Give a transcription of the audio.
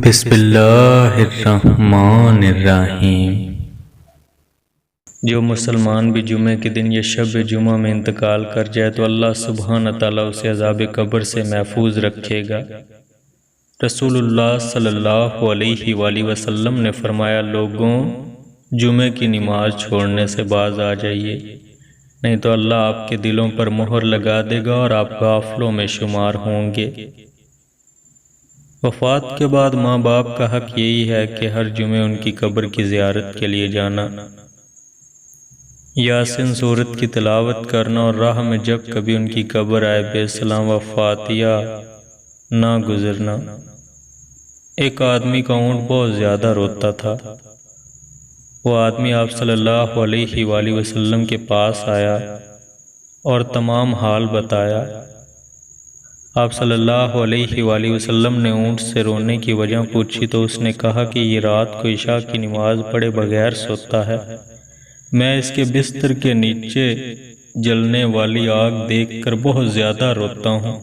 بسم اللہ الرحمن الرحیم۔ جو مسلمان بھی جمعے کے دن یا شب جمعہ میں انتقال کر جائے تو اللہ سبحانہ تعالیٰ اسے عذاب قبر سے محفوظ رکھے گا۔ رسول اللہ صلی اللہ علیہ وآلہ وسلم نے فرمایا، لوگوں جمعے کی نماز چھوڑنے سے باز آ جائیے، نہیں تو اللہ آپ کے دلوں پر مہر لگا دے گا اور آپ غافلوں میں شمار ہوں گے۔ وفات کے بعد ماں باپ کا حق یہی ہے کہ ہر جمعے ان کی قبر کی زیارت کے لیے جانا، یاسین سورت کی تلاوت کرنا اور راہ میں جب کبھی ان کی قبر آئے بے سلام و فاتحہ نہ گزرنا۔ ایک آدمی کا اونٹ بہت زیادہ روتا تھا۔ وہ آدمی آپ صلی اللہ علیہ وآلہ وسلم کے پاس آیا اور تمام حال بتایا۔ آپ صلی اللہ علیہ وآلہ وسلم نے اونٹ سے رونے کی وجہ پوچھی تو اس نے کہا کہ یہ رات کو عشاء کی نماز پڑھے بغیر سوتا ہے، میں اس کے بستر کے نیچے جلنے والی آگ دیکھ کر بہت زیادہ روتا ہوں۔